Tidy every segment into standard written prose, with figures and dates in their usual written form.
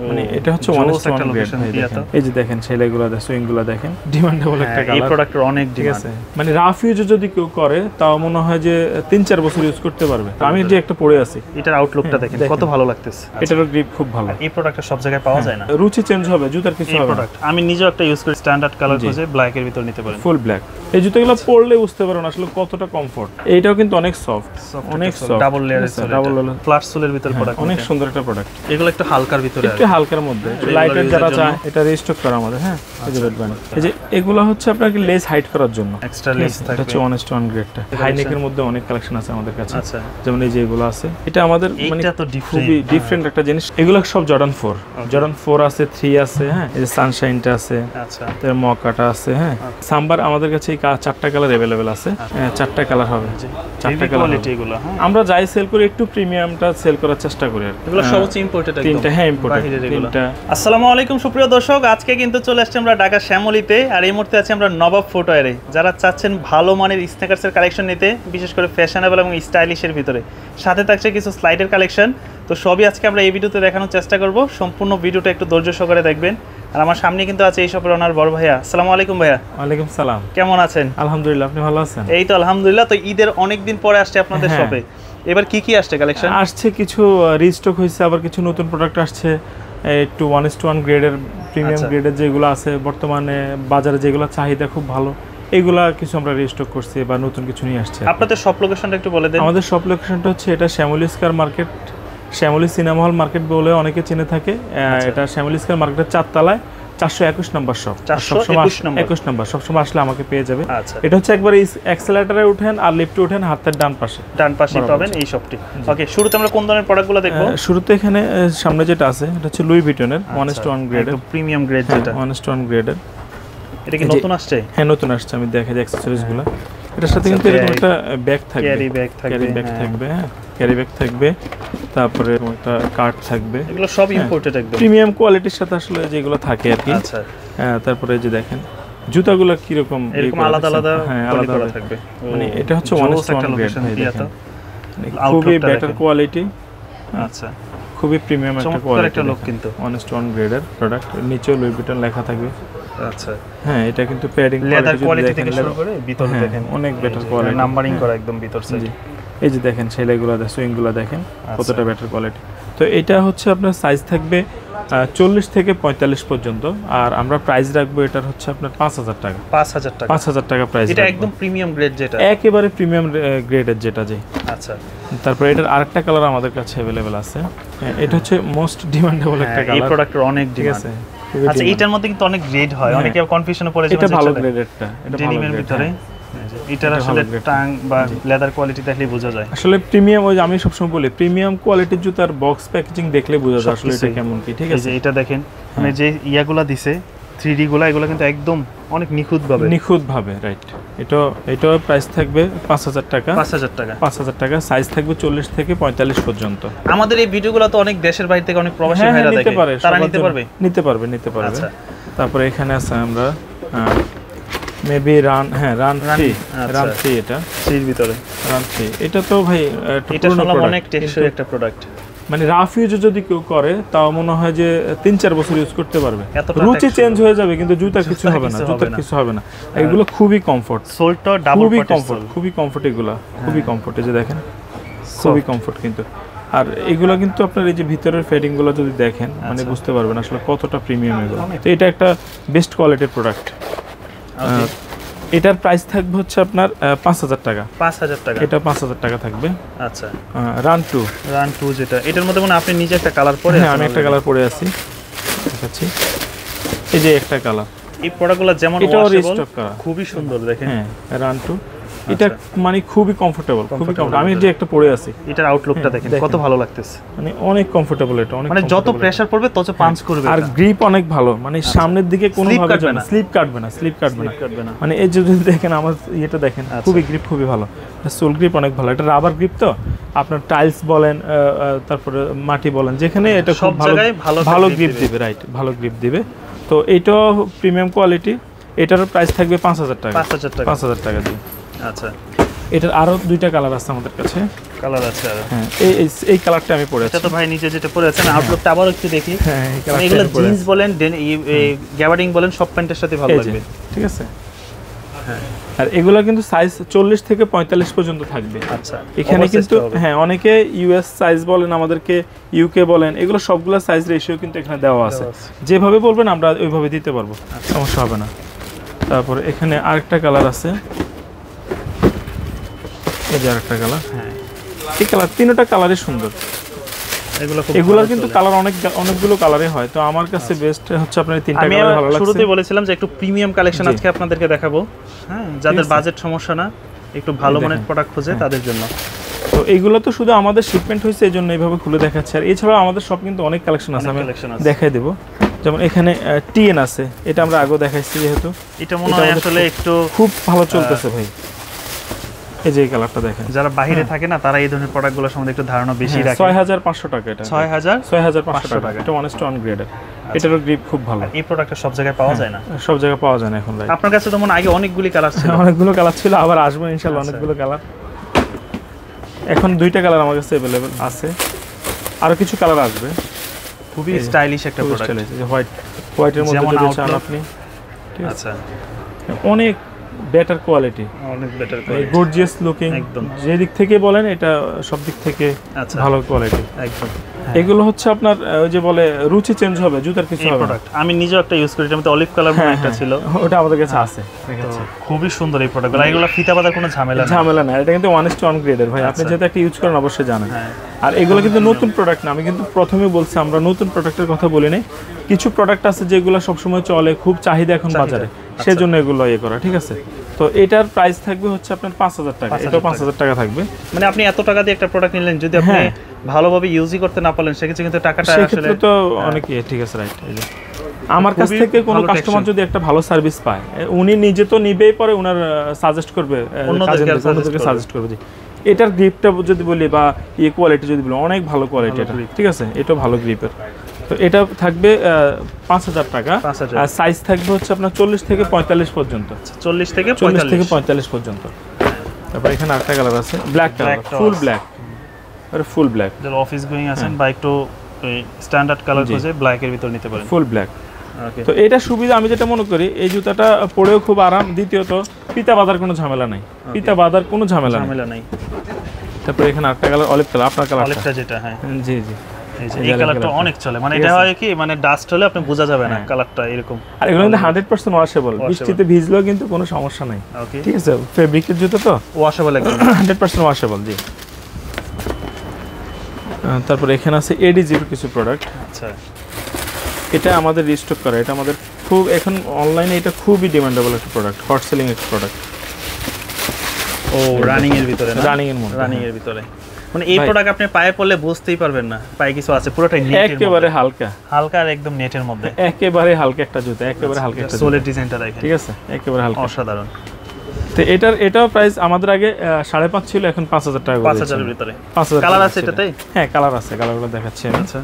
মানে এটা হচ্ছে একটা লোকেশন দিয়া তো এই যে দেখেন সেলাইগুলো দেখেন সুইংগুলো দেখেন ডিমান্ডেবল একটা কালার এই প্রোডাক্টের অনেক ডিমান্ড মানে রাফ ইউজ যদি কেউ করে তাও মনে হয় যে 3-4 বছর ইউজ করতে পারবে আমি যে একটা পরে আছি এটার আউটলুকটা দেখেন কত ভালো লাগতেছে এটারও গ্রিপ খুব ভালো এই প্রোডাক্টটা সব জায়গায় পাওয়া যায় না রুচি চেঞ্জ হবে জুতার কিছু হবে না আমি নিজেও একটা ইউজ করি স্ট্যান্ডার্ড কালার খুঁজে ব্ল্যাক এর ভিতর নিতে পারেন ফুল ব্ল্যাক এই জুতাগুলো পরলে বুঝতে পারবেন আসলে কতটা কমফোর্ট এইটাও কিন্তু অনেক সফট অনেক সফট ডাবল লেয়ারের ফ্ল্যাট সোলের ভিতর প্রোডাক্ট অনেক সুন্দর একটা প্রোডাক্ট এগুলো একটু হালকার ভিতরে একটু হালকার মধ্যে লাইটার যারা চায় এটা রিস্টক করা আমাদের হ্যাঁ এই যে রেড ব্যান্ড এই যে এগুলো হচ্ছে আপনাকে লেস হাইট করার জন্য এক্সট্রা লেস থাকবে এটা হচ্ছে অনেস্ট ওয়ান গ্রেডটা হাই নেকের মধ্যে অনেক কালেকশন আছে আমাদের কাছে আচ্ছা যেমন এই যে এগুলো আছে এটা আমাদের মানে এটা তো খুবই ডিফারেন্ট একটা জিনিস এগুলো সব জর্ডান 4 আছে 3 আছে হ্যাঁ এই যে সানশাইনটা আছে আচ্ছা তার মকাটা আছে হ্যাঁ সাম্বার আমাদের কাছে এই 4টা কালার अवेलेबल আছে 4টা কালার হবে 4টা কালার কোয়ালিটি এগুলো আমরা যাই সেল করি একটু প্রিমিয়ামটা সেল করার চেষ্টা করি আর এগুলো সব হচ্ছে ইম্পোর্টেড একদম তিনটা হ্যাঁ ইম্পোর্টেড তিনটা আসসালামু আলাইকুম সুপ্রিয় দর্শক আজকে কিন্তু চলে আসছে আমরা ঢাকা শ্যামলীতে আর এই মুহূর্তে আছি আমরা নবাব ফুটওয়্যারে যারা চাচ্ছেন ভালো মানের স্নিকার্সের কালেকশন নিতে বিশেষ করে ফ্যাশনেবল এবং স্টাইলিশের ভিতরে সাথে থাকছে কিছু স্লাইডের কালেকশন তো সবই আজকে আমরা এই ভিডিওতে দেখানোর চেষ্টা করব সম্পূর্ণ ভিডিওটা একটু ধৈর্য সহকারে দেখবেন আর আমার সামনে কিন্তু আছে এই শপের ওনার বড় ভাইয়া আসসালামু আলাইকুম ভাইয়া ওয়ালাইকুম সালাম কেমন আছেন আলহামদুলিল্লাহ আপনি ভালো আছেন এই তো আলহামদুলিল্লাহ তো ঈদের অনেক দিন পরে আসছে আপনাদের শপে এবার কি আসছে কালেকশন আসছে কিছু রিস্টক হইছে আবার কিছু নতুন প্রোডাক্ট আসছে একটু 1:1 গ্রেডের প্রিমিয়াম গ্রেডের যেগুলো আছে বর্তমানে বাজারে যেগুলো চাহিদা খুব ভালো এগুলা কিছু আমরা রিস্টক করছি বা নতুন কিছু নিয়ে আসছে আপনাদের শপ লোকেশনটা একটু বলে দেন আমাদের শপ লোকেশনটা হচ্ছে এটা Shyamoli square market Shyamoli cinema hall market বলে অনেকে চিনে থাকে এটা শ্যামলী স্কয়ার মার্কেটের 4 তলায় 421 নম্বর শপ 421 নম্বর সবসময় আসলে আমাকে পেয়ে যাবে এটা হচ্ছে একবার অ্যাক্সেলারেটরে উঠেন আর লিফটে উঠেন হাতের ডান পাশে পাবেন এই শপটি ওকে শুরুতে আমরা কোন ধরনের প্রোডাক্টগুলো দেখব শুরুতে এখানে সামনে যেটা আছে এটা হচ্ছে লুই ভিটনের 1:1 গ্রেডের প্রিমিয়াম গ্রেড যেটা 1:1 গ্রেডের এটা কি নতুন আসছে হ্যাঁ নতুন আসছে আমি দেখাই অ্যাকসেসরিজগুলো এটার সাথে কিন্তু এরকম একটা ব্যাগ থাকবে ক্যারি ব্যাগ থাকবে হ্যাঁ ক্যারি ব্যাগ থাকবে তারপরে একটা কার্ড থাকবে এগুলো সব ইম্পোর্টেড একদম প্রিমিয়াম কোয়ালিটির সাথে আসলে যেগুলো থাকে আর কি আচ্ছা হ্যাঁ তারপরে এই যে দেখেন জুতাগুলো কি রকম এরকম আলাদা করা থাকবে মানে এটা হচ্ছে 1:1 গ্রেড খুবই বেটার কোয়ালিটি আচ্ছা খুবই প্রিমিয়াম একটা কোয়ালিটি একটা লুক কিন্তু 1:1 গ্রেডের প্রোডাক্ট নিচে লুই ভিটন লেখা থাকবে আচ্ছা হ্যাঁ এটা কিন্তু প্যাডিং লেদার কোয়ালিটি থেকে শুরু করে ভিতরে দেখেন অনেক বেটার কোয়ালিটি নাম্বারিং করা একদম ভিতর সাইড এই যে দেখেন সেলাইগুলো দেখেন সুইংগুলো দেখেন কতটা বেটার কোয়ালিটি তো এটা হচ্ছে আপনার সাইজ থাকবে 40 থেকে 45 পর্যন্ত আর আমরা প্রাইস রাখবো এটার হচ্ছে আপনার 5000 টাকা 5000 টাকা প্রাইস এটা একদম প্রিমিয়াম গ্রেড যেটা একেবারে প্রিমিয়াম গ্রেডের যেটা যে আচ্ছা তারপর এটার আরেকটা কালার আমাদের কাছে अवेलेबल আছে এটা হচ্ছে মোস্ট ডিমান্ডেবল একটা কালার এই প্রোডাক্টের অনেক ডিমান্ড আছে আচ্ছা এটার মধ্যে কিন্তু অনেক গ্রেড হয় অনেকে কনফিউশনে পড়ে যায় এটা ভালো গ্রেডেরটা এটা ডেনিমের ভিতরে এটার আসলে টাং বা লেদার কোয়ালিটি দেখলেই বোঝা যায় আসলে প্রিমিয়াম ওই আমি সবসময় বলি প্রিমিয়াম কোয়ালিটির জুতার বক্স প্যাকেজিং দেখলে বোঝা যায় আসলে এটা কেমন কি ঠিক আছে এটা দেখেন মানে যে ইয়াগুলা দিছে 3D গুলা এগুলা কিন্তু একদম অনেক নিখুঁত ভাবে রাইট এটা প্রাইস থাকবে 5000 টাকা সাইজ থাকবে 40 থেকে 45 পর্যন্ত আমাদের এই ভিডিওগুলো তো অনেক দেশের বাইরে থেকে অনেক প্রবাসী ভাইরা দেখে তারা নিতে পারবে আচ্ছা তারপরে এখানে আছে আমরা মেবি রান 3 এটা এর ভিতরে রান 3 এটা তো ভাই এটা শুনলাম অনেক টেকসই একটা প্রোডাক্ট মানে রাফ ইউজ যদি কেউ করে তাও মনে হয় যে 3-4 বছর ইউজ করতে পারবে রুচি চেঞ্জ হয়ে যাবে কিন্তু জুতার কিছু হবে না এগুলো খুবই কমফোর্ট সোলটা ডাবল খুবই কমফোর্ট এগুলো খুবই কমফোর্ট এই যে দেখেন খুবই কমফোর্ট কিন্তু আর এগুলো কিন্তু আপনার এই যে ভিতরের ফেডিং গুলো যদি দেখেন মানে বুঝতে পারবেন আসলে কতটা প্রিমিয়াম এগুলো তো এটা একটা বেস্ট কোয়ালিটির প্রোডাক্ট এটার প্রাইস থাকবে হচ্ছে আপনার 5000 টাকা এটা 5000 টাকা থাকবে আচ্ছা রান 2 যেটা এটার মধ্যে মানে আপনি নিজে একটা কালার পরে আমি একটা কালার পরে আছি দেখাচ্ছি এই যে একটা কালার এই প্রোডাক্টগুলো যেমন ওয়াশেবল খুবই সুন্দর দেখেন হ্যাঁ রান 2 এটা মানে খুবই কমফোর্টেবল আমি যে একটা পরে আছি এটার আউটলুকটা দেখেন কত ভালো লাগতেছে মানে অনেক কমফোর্টেবল এটা অনেক মানে যত প্রেসার পড়বে তত পাঞ্চ করবে আর গ্রিপ অনেক ভালো মানে সামনের দিকে কোনো ভাবে যাবে না স্লিপ কাটবে না মানে এই যদি দেখেন আমার এটা দেখেন খুবই গ্রিপ খুবই ভালো সোল গ্রিপ অনেক ভালো এটা রাবার গ্রিপ তো আপনার টাইলস বলেন তারপরে মাটি বলেন যেখানে এটা খুব ভালো গ্রিপ দিবে রাইট ভালো গ্রিপ দিবে তো এইটাও প্রিমিয়াম কোয়ালিটি এটার প্রাইস থাকবে 5000 টাকা দিয়ে আচ্ছা এটার আরো দুইটা কালার আছে আমাদের কাছে কালার আছে। হ্যাঁ এই কালারটা আমি পরে আছি। এটা তো ভাই নিচে যেটা পরে আছে, আমি আউটলুকটা আবার একটু দেখি। হ্যাঁ এই কালারটা এগুলো জিন্স বলেন গ্যাবার্ডিং বলেন সব প্যান্টের সাথে ভালো লাগবে, ঠিক আছে। হ্যাঁ আর এগুলা কিন্তু সাইজ 40 থেকে 45 পর্যন্ত থাকবে। আচ্ছা এখানে কিন্তু হ্যাঁ অনেকে ইউএস সাইজ বলেন, আমাদেরকে ইউকে বলেন, এগুলো সবগুলা সাইজ রেশিও কিন্তু এখানে দেওয়া আছে। যেভাবে বলবেন আমরা ওইভাবে দিতে পারবো, সমস্যা হবে না। তারপরে এখানে আরেকটা কালার আছে, এই যে আরেকটা কালার। হ্যাঁ এই কালার তিনটা কালারই সুন্দর। এগুলোর কিন্তু কালার অনেকগুলো কালারে হয়, তো আমার কাছে বেস্ট হচ্ছে আপনার তিনটা কালার ভালো লাগছে। শুরুতেই বলেছিলাম যে একটু প্রিমিয়াম কালেকশন আজকে আপনাদেরকে দেখাবো। হ্যাঁ যাদের বাজেট সমস্যা না, একটু ভালো মানের প্রোডাক্ট খোঁজে তাদের জন্য। তো এইগুলো তো শুধু আমাদের শিপমেন্ট হয়েছে এই জন্য এইভাবে খুলে দেখাচ্ছি। আর এছাড়াও আমাদের সব কিন্তু অনেক কালেকশন আছে, আমি দেখাই দেবো। যেমন এখানে টিএন আছে, এটা আমরা আগে দেখাইছি, যেহেতু এটা মনে হয় আসলে একটু খুব ভালো চলতেছে ভাই। এই যে এই কালারটা দেখেন, যারা বাইরে থাকে না তারা এই ধরনের প্রোডাক্টগুলো সম্বন্ধে একটু ধারণা বেশি রাখে। 6500 টাকা এটা, 6500 টাকা। এটা অনেস্ট অন গ্রেডের, এটারও গ্রিপ খুব ভালো। এই প্রোডাক্টটা সব জায়গায় পাওয়া যায় না, সব জায়গায় পাওয়া যায় না এখন ভাই। আপনার কাছে তো মনে আগে অনেকগুলো কালার ছিল। অনেকগুলো কালার ছিল, আবার আসবে ইনশাআল্লাহ অনেকগুলো কালার। এখন দুইটা কালার আমার কাছে अवेलेबल আছে, আরো কিছু কালার আসবে। খুবই স্টাইলিশ একটা প্রোডাক্ট, হোয়াইটের মধ্যে যদি চান আপনি, ঠিক আছে। অনেক বেটার কোয়ালিটি, অনেক বেটার কোয়ালিটি, গর্জিয়াস লুকিং, একদম যে দিক থেকে বলেন এটা সব দিক থেকে ভালো কোয়ালিটি একদম। এগুলো হচ্ছে আপনার ওই যে বলে রুচি চেঞ্জ হবে, জুতার কিছু হবে না। আমি নিজেও একটা ইউজ করি, এটার মধ্যে অলিভ কালার মনে একটা ছিল, ওটা আমাদের কাছে আছে। খুবই সুন্দর এই প্রোডাক্টগুলো। এগুলো ফিতা বাঁধার কোনো ঝামেলা না, এটা কিন্তু 1:1 গ্রেডের ভাই। আপনি যেটা একটা ইউজ করেন অবশ্যই জানেন। আর এগুলো কিন্তু নতুন প্রোডাক্ট না, আমি কিন্তু প্রথমেই বলছি আমরা নতুন প্রোডাক্টের কথা বলি নাই। কিছু প্রোডাক্ট আছে যেগুলো সবসময় চলে, খুব চাহিদা এখন বাজারে, সেজন্য এগুলো ইয়ে করা, ঠিক আছে। তো এটার প্রাইস থাকবে হচ্ছে আপনার 5000 টাকা, এটা 5000 টাকা থাকবে। মানে আপনি এত টাকা দিয়ে একটা প্রোডাক্ট নিলেন, যদি আপনি ভালোভাবে ইউজই করতে না পারলেন সেক্ষেত্রে কিন্তু টাকাটা আসলে তো অনেক ঠিক আছে, রাইট। এই যে আমার কাছ থেকে কোনো কাস্টমার যদি একটা ভালো সার্ভিস পায়, উনি নিজে তো নিবেই, পরে উনার সাজেস্ট করবে, অন্যদেরকে সাজেস্ট করবে যে এটার গ্রিপটা যদি বলি বা এই কোয়ালিটি যদি বলি, অনেক ভালো কোয়ালিটি এটা, ঠিক আছে। এটা ভালো গ্রিপের। তো এটা থাকবে 5000 টাকা। আর সাইজ থাকবে হচ্ছে আপনার 40 থেকে 45 পর্যন্ত। 40 থেকে 45 পর্যন্ত। তারপর এখানে আরেকটা কালার আছে, ব্ল্যাক কালার, ফুল ব্ল্যাক। আর ফুল ব্ল্যাক, যারা অফিস গোয়িং আছেন বা একটু স্ট্যান্ডার্ড কালার খুঁজে ব্ল্যাক এর ভিতর নিতে পারেন, ফুল ব্ল্যাক। তো এটা সুবিধা আমি যেটা মনে করি, এই জুতাটা পরেও খুব আরাম। দ্বিতীয়ত ফিতা বাঁধার কোনো ঝামেলা নাই, ফিতা বাঁধার কোনো ঝামেলা নাই। তারপর এখানে আরেকটা কালার, অলিভ কালার, আপনার কালার অলিভটা যেটা, হ্যাঁ জি জি, এই কালারটা অনেক চলে। মানে এটা হয় কি, মানে ডাস্ট হলে আপনি বোঝা যাবে না কালারটা এরকম। আর এগুলো কিন্তু 100% ওয়াশেবল, বৃষ্টিতে ভিজলেও কিন্তু কোনো সমস্যা নাই, ঠিক আছে। ফেব্রিকের জুতো তো ওয়াশেবল, একদম 100% ওয়াশেবল, জি। তারপর এখানে আছে AD0 কিছু প্রোডাক্ট। আচ্ছা, এটা আমাদের রিস্টক করা, এটা আমাদের খুব এখন অনলাইনে এটা খুবই ডিমান্ডেবল একটা প্রোডাক্ট, হট সেলিং একটা প্রোডাক্ট। ও রানিং এর ভিতরে, রানিং এর মধ্যে, রানিং এর ভিতরে। মানে এই প্রোডাক্ট আপনি পায়ে পড়লে বুঝতেই পারবেন না পায়ে কিছু আছে, পুরোটাই নেটের মধ্যে, একেবারে হালকা হালকা, আর একদম নেটের মধ্যে, একেবারে হালকা একটা জুতা, একেবারে হালকা একটা সোলের ডিজাইনটা দেখেন, ঠিক আছে, একেবারে হালকা, অসাধারণ। তো এটাও প্রাইস আমাদের আগে 5.5 ছিল, এখন 5000 টাকা, 5000 এর ভিতরে। 5000 কালার আছে এটাতে? হ্যাঁ কালার আছে, কালারগুলো দেখাচ্ছি আমি। আচ্ছা,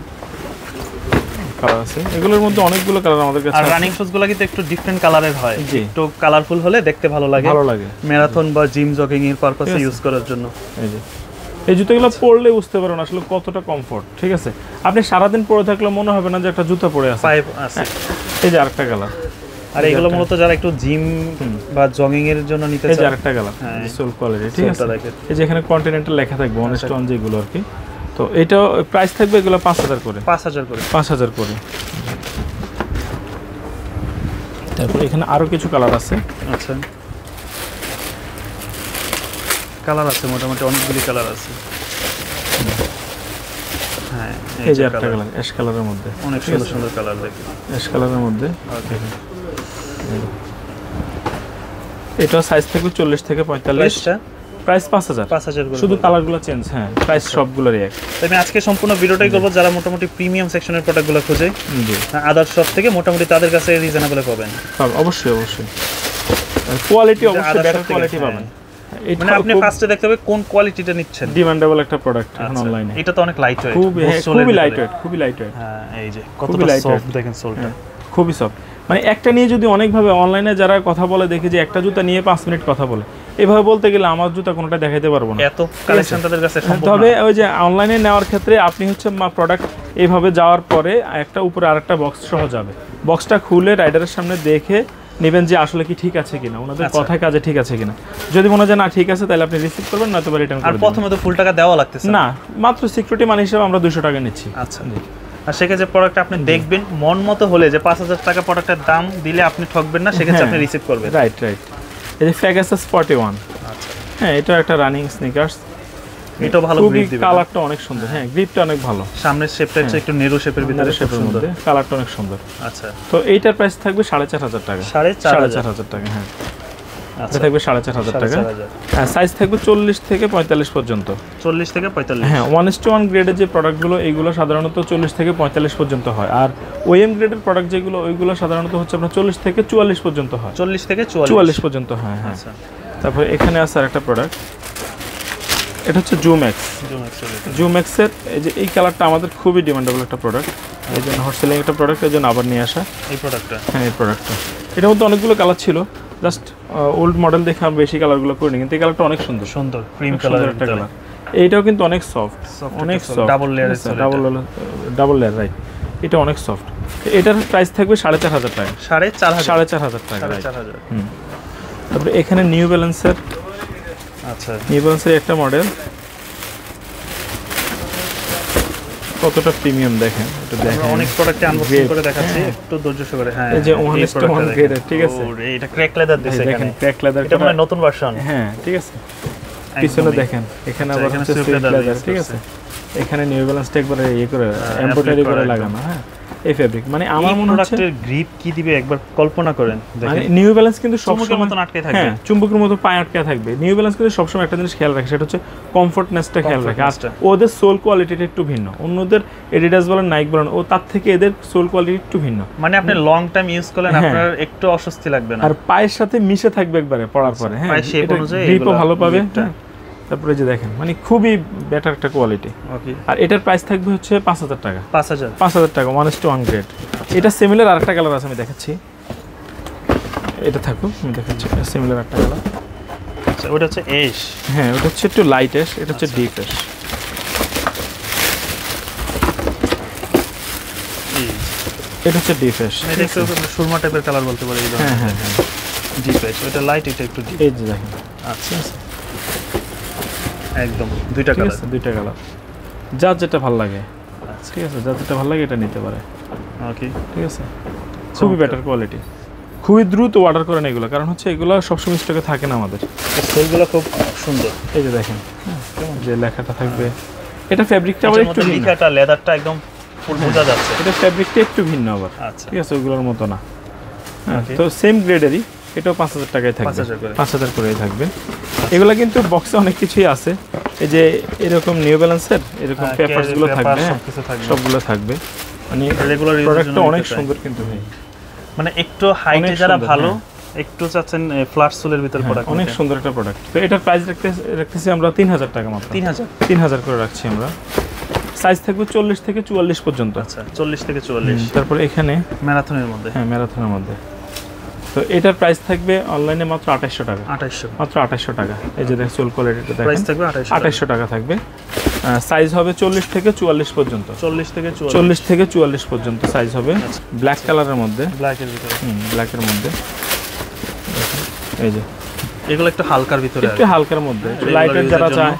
কালার আছে, এগুলোর মধ্যে অনেকগুলো কালার আমাদের কাছে। আর রানিং শুজগুলো কিন্তু একটু ডিফারেন্ট কালারের হয়, একটু কালারফুল হলে দেখতে ভালো লাগে, ম্যারাথন বা জিম জগিং এর পারপাসে ইউজ করার জন্য। এই যে এই জুতোগুলো পরলে বুঝতে পারেন আসলে কতটা কমফোর্ট, ঠিক আছে। আপনি সারাদিন পরে থাকলে মনে হবে না যে একটা জুতা পরে আছে। এই যে আরেকটা কালার, আর এগুলো মূলত যারা একটু জিম বা জগিং এর জন্য নিতে চায়। এই যে আরেকটা কালার, সোল কোয়ালিটি, ঠিক আছে। এই যে এখানে কন্টিনেন্টাল লেখা থাকবে, অনেস্ট অন যেগুলো আর কি। তো এটাও প্রাইস থাকবে এগুলো 5000 করে, 5000 করে। তারপর এখানে আরো কিছু কালার আছে। আচ্ছা, কালার আছে মোটামুটি অনেকগুলি কালার আছে। হ্যাঁ, এই যে একটা কালার, অ্যাশ কালারের মধ্যে, অনেক সুন্দর সুন্দর কালার দেখেন, অ্যাশ কালারের মধ্যে। এটা সাইজ থাকবে 40 থেকে 45, প্রাইস 5000 করে, শুধু কালারগুলো চেঞ্জ। হ্যাঁ, প্রাইস সবগুলোরই এক। আমি আজকে সম্পূর্ণ ভিডিওটাই করব যারা মোটামুটি প্রিমিয়াম সেকশনের প্রোডাক্টগুলো খোঁজে, জি, আদার শপ থেকে মোটামুটি তাদের কাছে রিজনেবলে পাবেন। অবশ্যই অবশ্যই, কোয়ালিটি অবশ্যই বেটার কোয়ালিটি পাবেন। মানে আপনি ফার্স্টে দেখতে হবে কোন কোয়ালিটিটা নিচ্ছেন। ডিমান্ডেবল একটা প্রোডাক্ট এখন অনলাইনে। এটা তো অনেক লাইট ওয়েট, খুবই লাইট ওয়েট, খুবই লাইট ওয়েট। হ্যাঁ, এই যে কতটা সফট দেখেন সোলটা, খুবই সফট। মানে একটা নিয়ে যদি অনেকভাবে অনলাইনে যারা কথা বলে দেখি যে একটা জুতা নিয়ে 5 মিনিট কথা বলে, এভাবে বলতে গেলে আমার জুতা কোনোটা দেখাইতে পারবো না, এত কালেকশন তাদের কাছে সম্ভব না। তবে ওই যে অনলাইনে নেওয়ার ক্ষেত্রে আপনি হচ্ছে প্রোডাক্ট এইভাবে যাওয়ার পরে একটা উপরে আরেকটা বক্স সহ যাবে, বক্সটা খুলে রাইডারের সামনে দেখে নেবেন যে আসলে কি ঠিক আছে কিনা, ওনাদের কথায় কাজে ঠিক আছে কিনা। যদি মনে হয় যে না ঠিক আছে তাহলে আপনি রিসিভ করবেন, নয়তো রিটার্ন করবেন। আর প্রথমে তো ফুল টাকা দেওয়া লাগতেছে না, মাত্র সিকিউরিটি মানি হিসেবে আমরা 200 টাকা নিচ্ছি। আচ্ছা, আর সেক্ষেত্রে প্রোডাক্ট আপনি দেখবেন মন মতো হলে যে 5000 টাকা প্রোডাক্টের দাম দিলে আপনি ঠকবেন না, সেক্ষেত্রে আপনি রিসিভ করবেন। Right right. এই যে পেগাসাস 41, আচ্ছা হ্যাঁ এটা একটা রানিং স্নিকার্স, এটা ভালো গ্রিপ দিবে, কালারটা অনেক সুন্দর, হ্যাঁ গ্রিপটা অনেক ভালো, সামনের শেপটা হচ্ছে একটু নেরো শেপের ভিতরে, শেপের মধ্যে কালারটা অনেক সুন্দর। আচ্ছা, তো এইটার প্রাইস থাকবে 4500 টাকা। 4500 টাকা, হ্যাঁ আচ্ছা থাকবে 4500 টাকা। হ্যাঁ সাইজ থাকবে 40 থেকে 45 পর্যন্ত। 40 থেকে 45, হ্যাঁ 1:1 গ্রেডের যে প্রোডাক্টগুলো এইগুলো সাধারণত 40 থেকে 45 পর্যন্ত হয়, আর ওএম গ্রেডের প্রোডাক্ট যেগুলো ওইগুলো সাধারণত হচ্ছে আপনার 40 থেকে 44 পর্যন্ত হয়। 40 থেকে 44 পর্যন্ত, হ্যাঁ হ্যাঁ। আচ্ছা, তারপর এখানে আছে আরেকটা প্রোডাক্ট, এটা হচ্ছে জুম্যাক্স। জুম্যাক্সের এই যে এই কালারটা আমাদের খুবই ডিমান্ডেবল একটা প্রোডাক্ট, এই জন্য হট সেলিং একটা প্রোডাক্ট, এই জন্য আবার নিয়ে আসা এই প্রোডাক্টটা। হ্যাঁ এই প্রোডাক্টটা, এটার মধ্যে অনেকগুলো কালার ছিল, জাস্ট ওল্ড মডেল দেখে আমি বেশি কালারগুলো করিনি, কিন্তু এই কালারটা অনেক সুন্দর, সুন্দর ক্রিম কালারের একটা কালার। এইটাও কিন্তু অনেক সফট, অনেক soft, double layer, double layer right, এটা অনেক সফট। এটার প্রাইস থাকবে 4500 টাকা। 4500 টাকা। তারপরে এখানে নিউ ব্যালেন্সের, আচ্ছা নিউ ব্যালেন্সের একটা মডেল, কতটা প্রিমিয়াম দেখেন, এটা দেখেন অনেক প্রোডাক্টে আনবক্সিং করে দেখাচ্ছি, একটু ধৈর্য সহকারে। হ্যাঁ এই যে 1:1 গ্রেড, ঠিক আছে, এটা ক্র্যাক লেদার দিছে, দেখেন ক্র্যাক লেদার, এটা মানে নতুন ভার্সন। হ্যাঁ ঠিক আছে, পিছনে দেখেন এখানে আবার হচ্ছে সুইফট লেদার, ঠিক আছে, এখানে নিউ ব্যালেন্সটা একবারে ইয়ে করে এমব্রয়ডারি করে লাগানো, হ্যাঁ এই ফেব্রিক। মানে আমার মনে হচ্ছে প্রোডাক্টের গ্রিপ কি দিবে একবার কল্পনা করেন, মানে নিউ ব্যালেন্স কিন্তু চুম্বকের মতো আটকে থাকবে, হ্যাঁ চুম্বকের মতো পায়ে আটকে থাকবে। নিউ ব্যালেন্স কিন্তু সবসময় একটা জিনিস খেয়াল রাখে, সেটা হচ্ছে কমফোর্টনেসটা খেয়াল রাখে, আর ওদের সোল কোয়ালিটিটা একটু ভিন্ন, অন্যদের এডিডাস বলেন নাইক বলেন ও তার থেকে এদের সোল কোয়ালিটি একটু ভিন্ন। মানে আপনি লং টাইম ইউজ করলেন আপনার একটু অস্বস্তি লাগবে না, আর পায়ের সাথে মিশে থাকবে একবারে পরার পরে, হ্যাঁ পায়ের শেপ অনুযায়ী গ্রিপও ভালো পাবে। তারপরে যে দেখেন মানে খুবই বেটার একটা কোয়ালিটি। আর এটার প্রাইস থাকবে হচ্ছে 5000 টাকা। 5000 টাকা 1:1 গ্রেড। এটা সিমিলার আরেকটা কালার আছে, আমি দেখাচ্ছি, এটা থাকুক আমি দেখাচ্ছি, সিমিলার একটা কালার। আচ্ছা ওটা হচ্ছে অ্যাশ, হ্যাঁ ওটা হচ্ছে একটু লাইট অ্যাশ, এটা হচ্ছে ডিপ অ্যাশ। এটা হচ্ছে ডিপ অ্যাশ, এটা একটু সুরমা টাইপের কালার বলতে পারি। হ্যাঁ হ্যাঁ হ্যাঁ ডিপ অ্যাশ, এটা লাইট, এটা একটু ডিপ। এই যে দেখেন, আচ্ছা একদম দুইটা কালার, দুইটা কালার, যার যেটা ভালো লাগে, ঠিক আছে, যার যেটা ভালো লাগে এটা নিতে পারে। ওকে ঠিক আছে, খুবই বেটার কোয়ালিটি, খুবই দ্রুত অর্ডার করেন এগুলো, কারণ হচ্ছে এগুলো সবসময় স্টকে থাকে না আমাদের। সোলগুলো খুব সুন্দর, এই যে দেখেন যে লেখাটা থাকবে, এটা ফেব্রিকটা আবার একটু ভিন্ন, লেখাটা লেদারটা একদম ফুল বোঝা যাচ্ছে, এটা ফেব্রিকটা একটু ভিন্ন আবার। আচ্ছা ঠিক আছে, ওগুলোর মতো না। তো সেম গ্রেডেরই, এটাও 5000 টাকায় থাকবে, 5000 করেই থাকবে। এগুলো কিন্তু বক্সে অনেক কিছুই আছে, এই যে এরকম নিউ ব্যালেন্সের এরকম পেপারস গুলো থাকবে, সবগুলো থাকবে, মানে রেগুলার প্রোডাক্টটা অনেক সুন্দর কিন্তু ভাই, মানে একটু হাইটে যারা ভালো একটু চাচ্ছেন ফ্ল্যাট সোলের ভিতর প্রোডাক্ট, অনেক সুন্দর একটা প্রোডাক্ট। তো এটার প্রাইস রাখতেছি আমরা 3000 টাকা মাত্র। 3000 করে রাখছি আমরা। সাইজ থাকবে 40 থেকে 44 পর্যন্ত। আচ্ছা 40 থেকে 44। তারপর এখানে ম্যারাথনের মধ্যে, হ্যাঁ ম্যারাথনের মধ্যে। তো এটার প্রাইস থাকবে অনলাইনে মাত্র 2800 টাকা। 2800 মাত্র 2800 টাকা। এই যে দেখেন সোল কোয়ালিটিটা দেখেন, প্রাইস থাকবে 2800 টাকা থাকবে। সাইজ হবে 40 থেকে 44 পর্যন্ত। 40 থেকে 44 পর্যন্ত সাইজ হবে। ব্ল্যাক কালারের মধ্যে, ব্ল্যাকের ভিতরে, ব্ল্যাকের মধ্যে। এই যে এগুলো একটু হালকার ভিতরে, একটু হালকার মধ্যে, লাইটার যারা চায়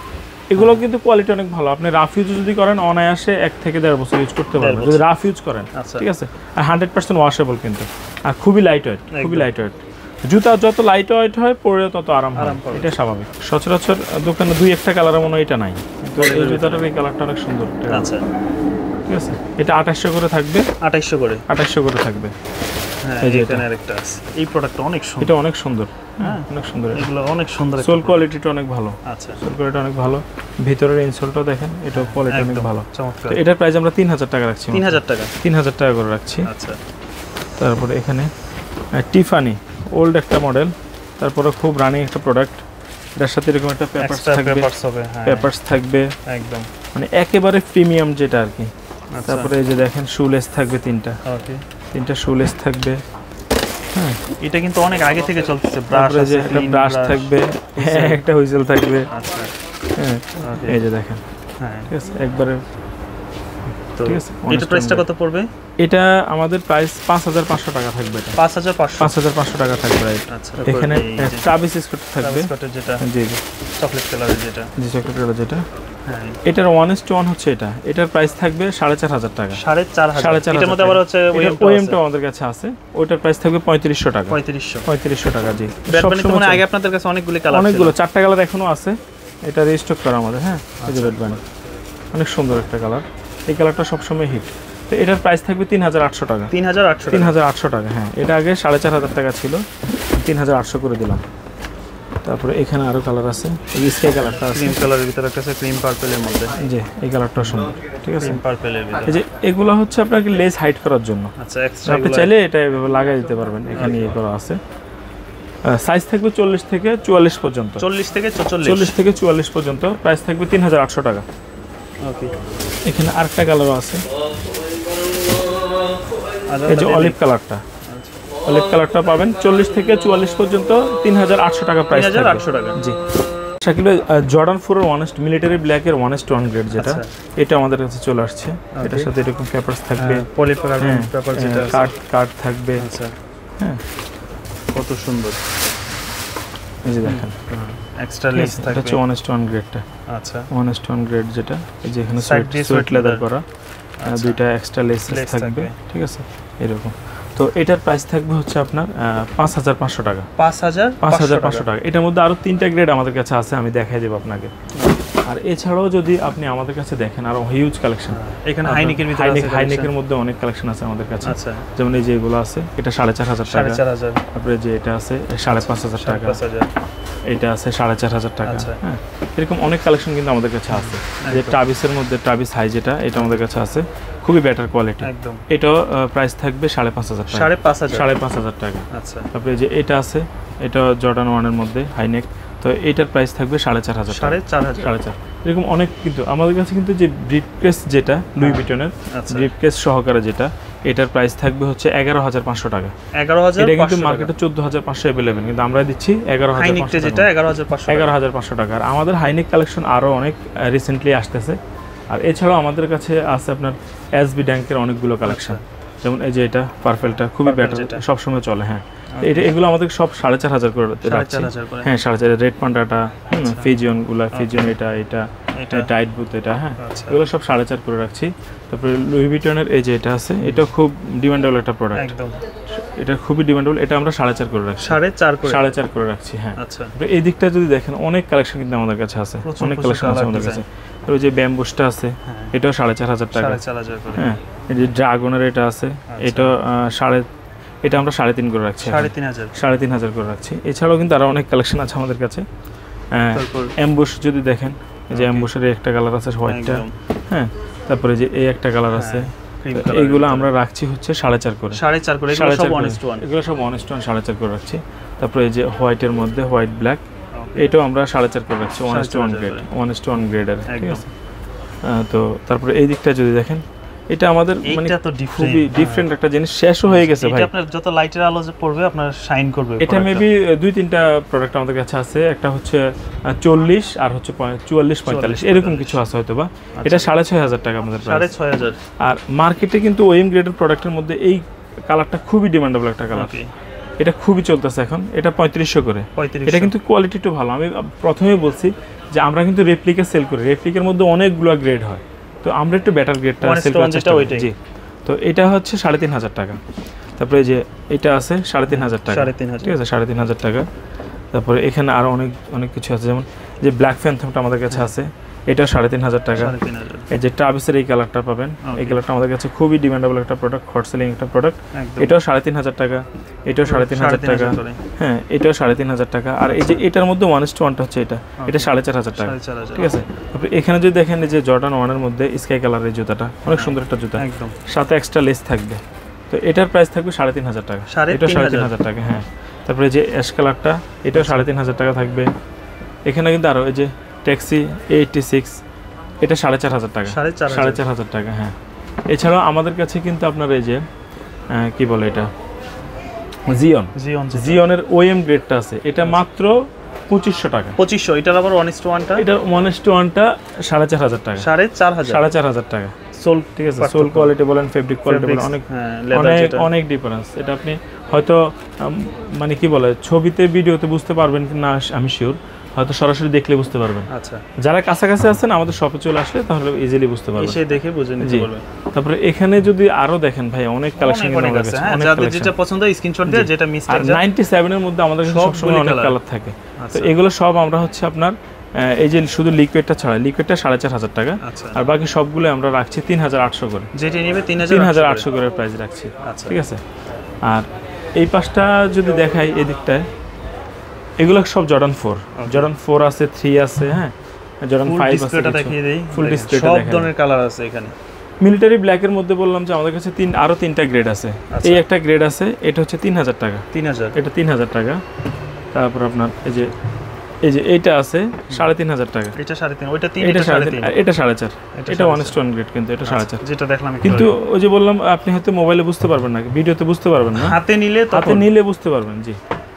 এগুলো কিন্তু কোয়ালিটি অনেক ভালো। আপনি রাফ ইউজ যদি করেন অনায়াসে 1 থেকে 1.5 বছর ইউজ করতে পারবেন যদি রাফ ইউজ করেন, ঠিক আছে। আর 100% ওয়াশেবল কিন্তু, আর খুবই লাইট ওয়েট, খুবই লাইট ওয়েট। জুতা যত লাইট ওয়েট হয় পরে তত আরাম হয়, এটা স্বাভাবিক। সচরাচর দোকানে 2-1টা কালারের মনে এটা নাই, কিন্তু এই জুতাটার এই কালারটা অনেক সুন্দর। আচ্ছা ঠিক আছে, এটা 2800 করে থাকবে। 2800 করে, 2800 করে থাকবে। হ্যাঁ এই যে এখানে আরেকটা আছে, এই প্রোডাক্টটা অনেক সুন্দর, এটা অনেক সুন্দর, হ্যাঁ অনেক সুন্দর, এগুলো অনেক সুন্দর। সোল কোয়ালিটিটা অনেক ভালো। আচ্ছা সোল কোয়ালিটি অনেক ভালো, ভিতরের ইনসোলটাও দেখেন, এটাও কোয়ালিটি অনেক ভালো, চমৎকার। তো এটার প্রাইস আমরা 3000 টাকা রাখছি। 3000 টাকা, 3000 টাকা করে রাখছি। আচ্ছা। তারপরে এখানে টিফানি ওল্ড একটা মডেল, তারপরে খুব রানিং একটা প্রোডাক্ট, এটার সাথে এরকম একটা পেপারস থাকবে, পেপারস থাকবে একদম, মানে একেবারে প্রিমিয়াম যেটা আর কি। তারপরে এই যে দেখেন শুলেস থাকবে 3টা, ওকে 3টা শুলেস থাকবে। হ্যাঁ এটা কিন্তু অনেক আগে থেকে চলতেছে। ব্রাশ আছে, একটা ব্রাশ থাকবে, একটা হুইসেল থাকবে। আচ্ছা হ্যাঁ এই যে দেখেন, হ্যাঁ ঠিক আছে একবারে। তো এটা প্রাইসটা কত পড়বে? এটা আমাদের প্রাইস 5500 টাকা থাকবে। এটা 5500 টাকা থাকবে। আচ্ছা এখানে ট্রাভিস স্কট থাকবে, যেটা জি জি চকলেট কালারের যেটা, জি চকলেট কালার যেটা। হ্যাঁ এটার 1:1 হচ্ছে এটা। এটার প্রাইস থাকবে 4500 টাকা। 4500 এটার মধ্যে আবার হচ্ছে ওএমটা আমাদের কাছে আছে, ওটার প্রাইস থাকবে 3500 টাকা। 3500 টাকা, জি। ব্যাটম্যান তো মানে আগে আপনাদের কাছে অনেকগুলো কালার, অনেকগুলো 4টা কালার এখনো আছে। এটা রিস্টক করা আমাদের। হ্যাঁ এই যে ব্যাটম্যান, অনেক সুন্দর একটা কালার। এই কালারটা সবসময় হিট। তো এটার প্রাইস থাকবে 3800 টাকা। 3800 টাকা, হ্যাঁ। এটা আগে 4500 টাকা ছিল, 3800 করে দিলাম। তারপরে এখানে আরো কালার আছে, এই স্কাই কালারটা আছে, ক্রিম কালারের ভিতরে একটা আছে, ক্রিম পার্পলের মধ্যে। জি এই কালারটা সুন্দর, ঠিক আছে। ক্রিম পার্পলের ভিতরে এই যে এগুলো হচ্ছে আপনাকে লেস হাইট করার জন্য। আচ্ছা এক্সট্রা আপনি চাইলে এটা এভাবে লাগাই দিতে পারবেন। এখানে ইয়ে করা আছে। সাইজ থাকবে 40 থেকে 44 পর্যন্ত। 40 থেকে 44 পর্যন্ত। প্রাইস থাকবে 3800 টাকা। ওকে। এখানে আরেকটা কালারও আছে, এই যে অলিভ কালারটা। অলিভ কালারটা পাবেন 40 থেকে 44 পর্যন্ত, 3800 টাকা প্রাইস। 3800 টাকা, জি। শাকিল ভাই, জর্ডান 4 এর 1 মিলিটারি ব্ল্যাক এর 1:1 গ্রেড যেটা, এটা আমাদের কাছে চলে আসছে। এটার সাথে এরকম পেপারস থাকবে, পলিকার্বন পেপার যেটা, কার্ড থাকবে। আচ্ছা হ্যাঁ কত সুন্দর। এই যে দেখেন এক্সট্রা লেস থাকবে। এটা হচ্ছে 1:1 গ্রেডটা। আচ্ছা 1:1 গ্রেড যেটা, এই যে এখানে সুইট লেদার করা, দুইটা এক্সট্রা লেস থাকবে, ঠিক আছে এরকম। তো এটার প্রাইস থাকবে হচ্ছে আপনার 5500 টাকা। 5500 টাকা। এটার মধ্যে আরো 3টা গ্রেড আমাদের কাছে আছে, আমি দেখাই দেব আপনাকে। আর এছাড়াও যদি আপনি আমাদের কাছে দেখেন, আরো হিউজ কালেকশন এখানে হাইনেকের ভিতরে আছে, হাইনেকের মধ্যে অনেক কালেকশন আছে আমাদের কাছে। আচ্ছা যেমন এই যে এগুলো আছে, এটা 4500 টাকা। 4500। তারপরে যে এটা আছে 5500 টাকা, এটা আছে 4500 টাকা। হ্যাঁ এরকম অনেক কালেকশন কিন্তু আমাদের কাছে আছে। যে ট্রাভিসের মধ্যে ট্রাভিস হাই যেটা, এটা আমাদের কাছে আছে, খুবই বেটার কোয়ালিটি একদম। এটাও প্রাইস থাকবে 5500 টাকা। 5500 টাকা। আচ্ছা তারপরে যে এটা আছে, এটা জর্ডান 1 এর মধ্যে হাইনেক, তো এটার প্রাইস থাকবে 4500 টাকা। 4500 এরকম অনেক। কিন্তু আমাদের কাছে কিন্তু যে ব্রিফকেস যেটা লুই ভিটনের ব্রিফকেস সহকারে যেটা, এটার প্রাইস থাকবে হচ্ছে 11500 টাকা। 11500। এটা কিন্তু মার্কেটে 14500 अवेलेबल, কিন্তু আমরা দিচ্ছি 11500 যেটা 11500 টাকা। আর আমাদের হাইনেক কালেকশন আরো অনেক রিসেন্টলি আসতেছে। আর এছাড়াও আমাদের কাছে আছে আপনার এসবি ড্যাঙ্কের অনেকগুলো কালেকশন। যেমন এই যে এটা পার্পলটা খুবই বেটার, সবসময় চলে। হ্যাঁ এটা এগুলো আমাদের সব 4500 করে রাখছি। হ্যাঁ 4500। রেড পান্ডাটা, ফিজিয়ন গুলা, ফিজিয়ন এটা টাইট বুথ এটা, হ্যাঁ এগুলো সব 4500 করে রাখছি। তারপরে লুই ভিটনের এই যে এটা আছে, এটা খুব ডিমান্ডেবল একটা প্রোডাক্ট, একদম এটা খুবই ডিমান্ডেবল। এটা আমরা 4500 করে রাখছি। 4500 করে রাখছি। হ্যাঁ আচ্ছা। এই দিকটা যদি দেখেন, অনেক কালেকশন কিন্তু আমাদের কাছে আছে, অনেক কালেকশন আছে আমাদের কাছে। ওই যে ব্যাম্বুসটা আছে, এটাও 4500 টাকা। 4500 করে। হ্যাঁ এই যে ড্রাগনের এটা আছে, এটা এটা আমরা 3.5 করে রাখছি। 3500 করে রাখছি। এছাড়াও কিন্তু আরো অনেক কালেকশন আছে আমাদের কাছে। অ্যাম্বুশ যদি দেখেন, এই যে অ্যাম্বুশের একটা কালার আছে হোয়াইটটা। হ্যাঁ তারপরে যে এই একটা কালার আছে, এইগুলো আমরা রাখছি হচ্ছে 4.5 করে। 4.5 করে। এগুলো সব 1:1। এগুলো সব 1:1 4.5 করে রাখছি। তারপরে এই যে হোয়াইটের মধ্যে হোয়াইট ব্ল্যাক, এটাও আমরা 4.5 করে রাখছি। 1:1 গ্রেড, 1:1 গ্রেডের, ঠিক আছে। তো তারপরে এই দিকটা যদি দেখেন, এটা আমাদের মানে খুবই ডিফারেন্ট একটা জিনিস, শেষও হয়ে গেছে ভাই। এটা আপনার যত লাইটের আলো পড়বে আপনার শাইন করবে। এটা মেবি 2-3টা প্রোডাক্ট আমাদের কাছে আছে। একটা হচ্ছে 40 আর হচ্ছে 44-45 এরকম কিছু আছে হয়তোবা। এটা 6500 টাকা আমাদের প্রাইস। 6500। আর মার্কেটে কিন্তু ওএম গ্রেডের প্রোডাক্টের মধ্যে এই কালারটা খুবই ডিমান্ডেবল একটা কালার। এটা খুবই চলতেছে এখন, এটা 3500 করে। এটা কিন্তু কোয়ালিটিটা ভালো। আমি প্রথমেই বলছি যে আমরা কিন্তু রেপ্লিকা সেল করি, রেপ্লিকার মধ্যে অনেকগুলো গ্রেড হয়, তো আমরা একটু বেটার গ্রেডটা সেল করার চেষ্টা করি। জি তো এটা হচ্ছে 3500 টাকা। তারপরে যে এটা আছে 3500 টাকা, ঠিক আছে 3500 টাকা। তারপরে এখানে আরো অনেক কিছু আছে, যেমন যে ব্ল্যাক ফ্যান্থমটা আমাদের কাছে আছে, এটাও 3500 টাকা। এই যে ট্রাভিসের এই কালারটা পাবেন, এই কালারটা আমাদের কাছে খুবই ডিমান্ডেবল একটা প্রোডাক্ট, হট সেলিং একটা প্রোডাক্ট। এটাও 3500 টাকা, এটাও 3500 টাকা। হ্যাঁ এটাও 3500 টাকা। আর এই যে এটার মধ্যে 1:1টা হচ্ছে এটা 4500 টাকা, ঠিক আছে। তারপরে এখানে যদি দেখেন যে জর্ডান 1 এর মধ্যে স্কাই কালারের জুতাটা, অনেক সুন্দর একটা জুতা, একদম সাথে এক্সট্রা লেস থাকবে। তো এটার প্রাইস থাকবে 3500 টাকা, এটাও 3500 টাকা। হ্যাঁ তারপরে যে অ্যাশ কালারটা, এটাও 3500 টাকা থাকবে। এখানে কিন্তু আরো এই যে ট্যাক্সি 86, এটা 4500 টাকা, 4500 টাকা। হ্যাঁ এছাড়াও আমাদের কাছে কিন্তু আপনার এই যে কি বলে এটা জিওনের ওএম গ্রেডটা আছে, এটা মাত্র 2500 টাকা। 2500। এটার আবার 1:1টা, এটা 1:1টা 4500 টাকা। 4500 টাকা সোল, ঠিক আছে। সোল কোয়ালিটি বলেন, ফেব্রিক কোয়ালিটি বলেন, অনেক ডিফারেন্স। এটা আপনি হয়তো মানে কি বলে ছবিতে ভিডিওতে বুঝতে পারবেন না আমি শিওর, হয়তো সরাসরি দেখলে বুঝতে পারবেন। আচ্ছা, যারা কাছাকাছি আছেন আমাদের শপে চলে আসলে তাহলে ইজিলি বুঝতে পারবেন, এসে দেখে বুঝে নিতে পারবেন। তারপরে এখানে যদি আরো দেখেন ভাই অনেক কালেকশন আছে, অনেক যাদের যেটা পছন্দ স্ক্রিনশট দিয়ে, যেটা মিস করে। 97 এর মধ্যে আমাদের সবসময় অনেক কালার থাকে। তো এগুলো সব আমরা হচ্ছে আপনার এই যে শুধু লিকুইডটা ছাড়া, লিকুইডটা 4500 টাকা, আর বাকি সবগুলো আমরা রাখছি 3800 করে। যেটা নেবে 3800 করে প্রাইস রাখছি, ঠিক আছে। আর এই পাশটা যদি দেখাই এদিকটায়, এগুলো সব জর্ডান 4 আছে, 3 আছে, হ্যাঁ জর্ডান 5 আছে। এটা দেখিয়ে দেই, ফুল ডিসপ্লেটা সব ধরনের কালার আছে এখানে। মিলিটারি ব্ল্যাকের মধ্যে বললাম যে আমাদের কাছে আরো 3টা গ্রেড আছে। এই একটা গ্রেড আছে, এটা হচ্ছে 3000 টাকা। 3000, এটা 3000 টাকা। তারপর আপনার এই যে এইটা আছে 3500 টাকা। এটা 3.5, ওইটা 3, এটা 3.5, এটা 4.5, এটা 1:1 গ্রেড, কিন্তু এটা 4.5 যেটা দেখলাম। কিন্তু ওই যে বললাম আপনি হয়তো মোবাইলে বুঝতে পারবেন না, ভিডিওতে বুঝতে পারবেন না, হাতে নিলে বুঝতে পারবেন। জি,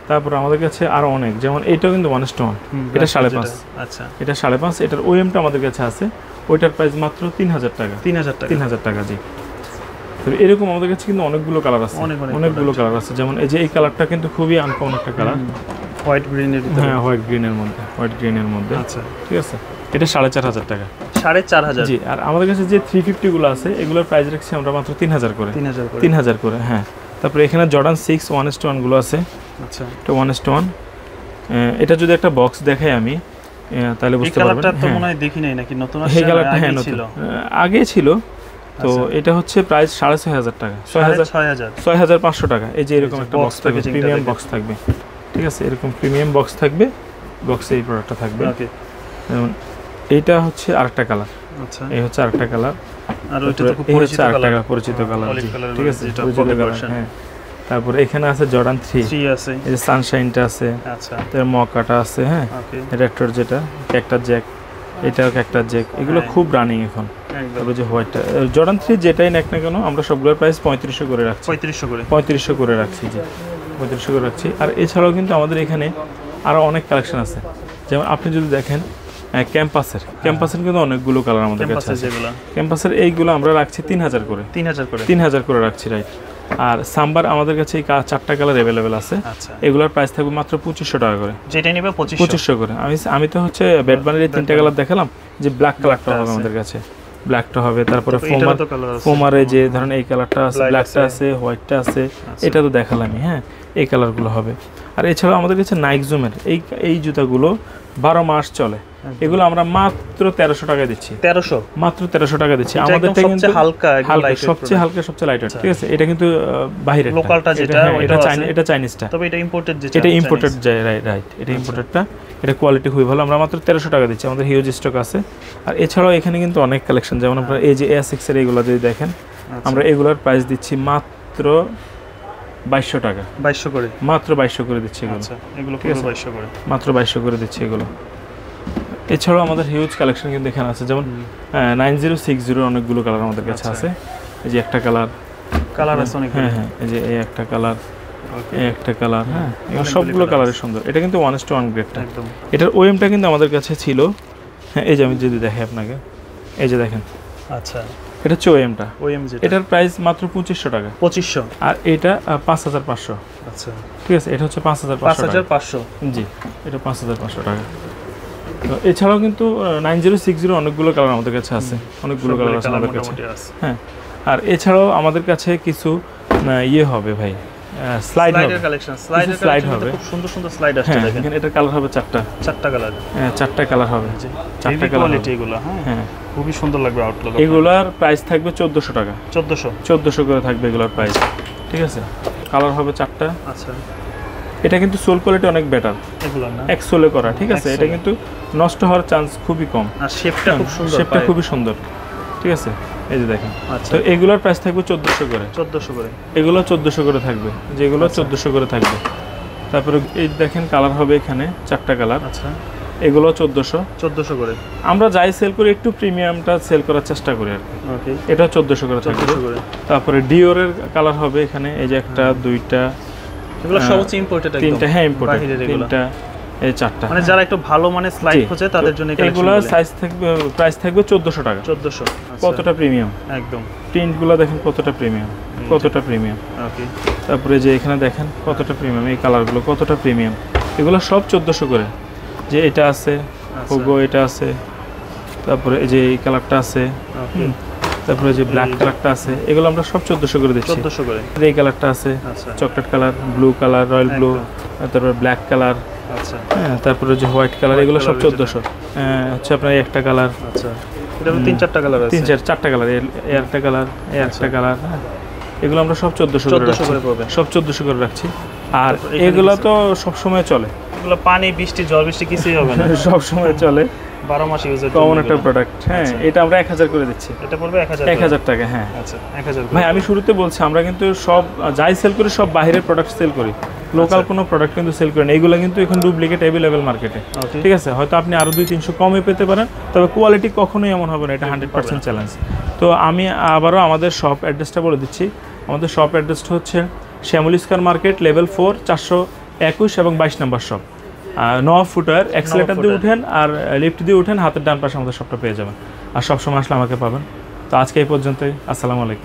তারপর আমাদের কাছে আরো অনেক, যেমন এইটাও কিন্তু 1:1, এটা 5.5। আচ্ছা, এটা 5.5। এটার ওএমটা আমাদের কাছে আছে, ওইটার প্রাইস মাত্র 3000 টাকা। 3000 টাকা, জি। তো এরকম আমাদের কাছে কিন্তু অনেকগুলো কালার আছে, অনেকগুলো কালার আছে। যেমন এই যে এই কালারটা কিন্তু খুবই আনকমন একটা কালার, হোয়াইট গ্রিনের ভিতরে। হ্যাঁ, হোয়াইট গ্রিনের মধ্যে। আচ্ছা, ঠিক আছে। এটা 4500 টাকা। 4500, জি। আর আমাদের কাছে যে 350 গুলো আছে, এগুলোর প্রাইস রাখছি আমরা মাত্র 3000 করে। 3000 করে, হ্যাঁ। তারপরে এখানে জর্ডান 6 1:1 গুলো আছে। আচ্ছা, এটা 1:1। এটা যদি একটা বক্স দেখাই আমি তাহলে বুঝতে পারবেন। এই কালারটা তো মনে হয় দেখি নাই নাকি, নতুন আসছে? এই কালারটা হ্যাঁ নতুন, আগে ছিল। তো এটা হচ্ছে প্রাইস 6500 টাকা, 6500 টাকা। এই যে এরকম একটা বক্স থাকবে, প্রিমিয়াম বক্স থাকবে, ঠিক আছে। এরকম প্রিমিয়াম বক্স থাকবে, বক্সে এই প্রোডাক্টটা থাকবে। ওকে, যেমন এইটা হচ্ছে আরেকটা কালার। আচ্ছা, এই হচ্ছে আরেকটা কালার, আর ওইটা তো খুব পরিচিত কালার, ঠিক আছে, পরিচিত কালার। হ্যাঁ, তারপরে এখানে আছে জর্ডান 3 আছে, এই যে সানশাইনটা আছে। আচ্ছা, তার মকাটা আছে, হ্যাঁ, রেক্টর যেটা ক্যাক্টাস জ্যাক, এটাও ক্যাক্টাস জ্যাক, এগুলো খুব রানিং এখন। তারপরে যে হোয়াইটটা জর্ডান 3 যেটাই নেক না কেন, আমরা সবগুলোর প্রাইস 3500 করে রাখছি। 3500 করে রাখছি, জি, 3500 করে রাখছি। আর এছাড়াও কিন্তু আমাদের এখানে আরো অনেক কালেকশন আছে। যেমন আপনি যদি দেখেন ক্যাম্পাসের কিন্তু অনেকগুলো কালার আমাদের কাছে আছে। ক্যাম্পাসের এইগুলো আমরা রাখছি 3000 করে। 3000 করে রাখছি, রাইট। আর সাম্বার আমাদের কাছে এই 4টা কালার अवेलेबल আছে। এগুলোর প্রাইস থাকবে মাত্র 2500 টাকা করে। যেটা নেবে 2500 করে। আমি তো হচ্ছে বেড বানিয়ে 3টা কালার দেখালাম, যে ব্ল্যাক কালারটা হবে আমাদের কাছে, ব্ল্যাকটা হবে। তারপরে ফোমারে যে ধরেন এই কালারটা আছে, ব্ল্যাকটা আছে, হোয়াইটটা আছে, এটা তো দেখালামই, হ্যাঁ, এই কালারগুলো হবে। আর এছাড়াও আমাদের কাছে নাইক জুমের এই জুতাগুলো 12 মাস চলে, এগুলো আমরা মাত্র 1300 টাকা দিচ্ছি। 1300, মাত্র 1300 টাকা দিচ্ছি। আমাদের থেকে কিন্তু হালকা, সবচেয়ে হালকা, সবচেয়ে লাইট, ঠিক আছে। এটা কিন্তু বাইরের লোকালটা যেটা, এটা চাইনিজটা, তবে এটা ইম্পোর্টেড, এটা ইম্পোর্টেড যায়, রাইট, এটা ইম্পোর্টেডটা। এটা কোয়ালিটি খুবই ভালো, আমরা মাত্র 1300 টাকা দিচ্ছি। আমাদের হিউজ স্টক আছে। আর এছাড়াও এখানে কিন্তু অনেক কালেকশন, যেমন আপনারা এই যে A6 এর এইগুলো যদি দেখেন, আমরা এগুলোর প্রাইস দিচ্ছি মাত্র 2200 টাকা। 2200 করে, মাত্র 2200 করে দিচ্ছি এগুলো। আচ্ছা, এগুলো পুরো 2200 করে, মাত্র 2200 করে দিচ্ছি এগুলো। এছাড়াও আমাদের হিউজ কালেকশন কিন্তু এখানে আছে, যেমন 9060 অনেকগুলো কালার আমাদের কাছে আছে। এই যে একটা কালার আছে অনেক, হ্যাঁ, এই যে এই একটা কালার, এই একটা কালার, হ্যাঁ, এগুলো সবগুলো কালারই সুন্দর। এটা কিন্তু 1:1 গ্রেডটা, এটার ওএমটা কিন্তু আমাদের কাছে ছিল। হ্যাঁ, এই যে আমি যদি দেখাই আপনাকে, এই যে দেখেন, আচ্ছা, এটা হচ্ছে ওএমটা, এটার প্রাইস মাত্র 2500 টাকা। 2500। আর এটা 5500। আচ্ছা, ঠিক আছে, এটা হচ্ছে 5500। জি, এটা 5500 টাকা। তো এছাড়াও কিন্তু 9060 অনেকগুলো কালার আমাদের কাছে আছে, অনেকগুলো কালার আছে আমাদের কাছে, হ্যাঁ। আর এছাড়াও আমাদের কাছে কিছু ইয়ে হবে ভাই, স্লাইডার কালেকশন, স্লাইড হবে, খুব সুন্দর সুন্দর স্লাইড আসছে। দেখেন এটার কালার হবে 4টা কালার, হ্যাঁ, 4টা কালার হবে, 4টা কালার কোয়ালিটি এগুলো, হ্যাঁ, খুবই সুন্দর লাগবে আউটলুক। এগুলার প্রাইস থাকবে 1400 টাকা। 1400 করে থাকবে এগুলোর প্রাইস, ঠিক আছে। কালার হবে 4টা। আচ্ছা, এটা কিন্তু সোল কোয়ালিটি অনেক বেটার, এগুলো না এক সোলে করা, ঠিক আছে। এটা কিন্তু নষ্ট হওয়ার চান্স খুবই কম, আর শেপটা খুব সুন্দর, শেপটা খুবই সুন্দর, ঠিক আছে। এই যে দেখেন, তো এগুলোর প্রাইস থাকবে 1400 করে। 1400 করে, এগুলো 1400 করে থাকবে, যেগুলো 1400 করে থাকবে। তারপরে এই দেখেন কালার হবে এখানে 4টা কালার। আচ্ছা, এগুলো 1400 করে। আমরা যাই সেল করি একটু প্রিমিয়ামটা সেল করার চেষ্টা করি আর কি। ওকে, এটা 1400 করে থাকবে। তারপরে ডিওরের কালার হবে এখানে, এই যে একটা, দুইটা, এগুলো সব হচ্ছে ইম্পোর্টেড একদম। তিনটা হ্যাঁ ইম্পোর্টেড, তিনটা এই চারটা। মানে যারা একটু ভালো মানে স্লাইড খোঁজে তাদের জন্য এগুলো সাইজ থাকবে, প্রাইস থাকবে 1400 টাকা। 1400। কতটা প্রিমিয়াম একদম। প্রিন্টগুলো দেখেন কতটা প্রিমিয়াম, কতটা প্রিমিয়াম। ওকে। তারপরে যে এখানে দেখেন কতটা প্রিমিয়াম, এই কালারগুলো কতটা প্রিমিয়াম। এগুলো সব 1400 করে। যে এটা আছে পোগো, এটা আছে, তারপরে এই যে এই কালারটা আছে, তারপরে যে ব্ল্যাক কালারটা আছে, এগুলো আমরা সব 1400 করে দিচ্ছি। 1400 করে। এই কালারটা আছে, chocolate colour, blue colour, royal blue, তারপরে ব্ল্যাক কালার, আচ্ছা হ্যাঁ, তারপরে যে হোয়াইট কালার, এগুলো সব 1400। হচ্ছে আপনার একটা কালার, আচ্ছা এটা 3-4টা কালার আছে, 3-4টা কালার, এর একটা কালার, এর একটা কালার, হ্যাঁ, এগুলো আমরা সব 1400 করে পড়বে, সব 1400 করে রাখছি। আর এগুলো তো সব সময় চলে, এগুলো পানি বৃষ্টি ঝড় বৃষ্টি কিছুই হবে না, সব সময় চলে, 12 মাস ইউজের জন্য কমন একটা প্রোডাক্ট। হ্যাঁ, এটা আমরা 1000 করে দিচ্ছি। এটা পড়বে 1000 টাকা। হ্যাঁ আচ্ছা 1000। ভাই আমি শুরুতে বলছি আমরা কিন্তু সব যাই সেল করি সব বাইরের প্রোডাক্ট সেল করি, লোকাল কোনো প্রোডাক্ট কিন্তু সেল করি না। এগুলো কিন্তু এখন ডুপ্লিকেট অ্যাভেলেবেল মার্কেটে, ঠিক আছে? হয়তো আপনি আরো 200-300 কমে পেতে পারেন, তবে কোয়ালিটি কখনোই এমন হবে না, এটা 100% চ্যালেঞ্জ। তো আমি আবারও আমাদের শপ অ্যাড্রেসটা বলে দিচ্ছি। আমাদের শপ অ্যাড্রেসটা হচ্ছে শ্যামল স্কয়ার মার্কেট, লেভেল 4, 421 এবং 22 নম্বর শপ। নওয়াব ফুটওয়্যার, এক্সেলেটর দিয়ে উঠেন আর লিফট দিয়ে উঠেন, হাতের ডান পাশে আমাদের শপটা পেয়ে যাবেন। আর সবসময় আসলে আমাকে পাবেন। তো আজকে এই পর্যন্তই, আসসালামু আলাইকুম।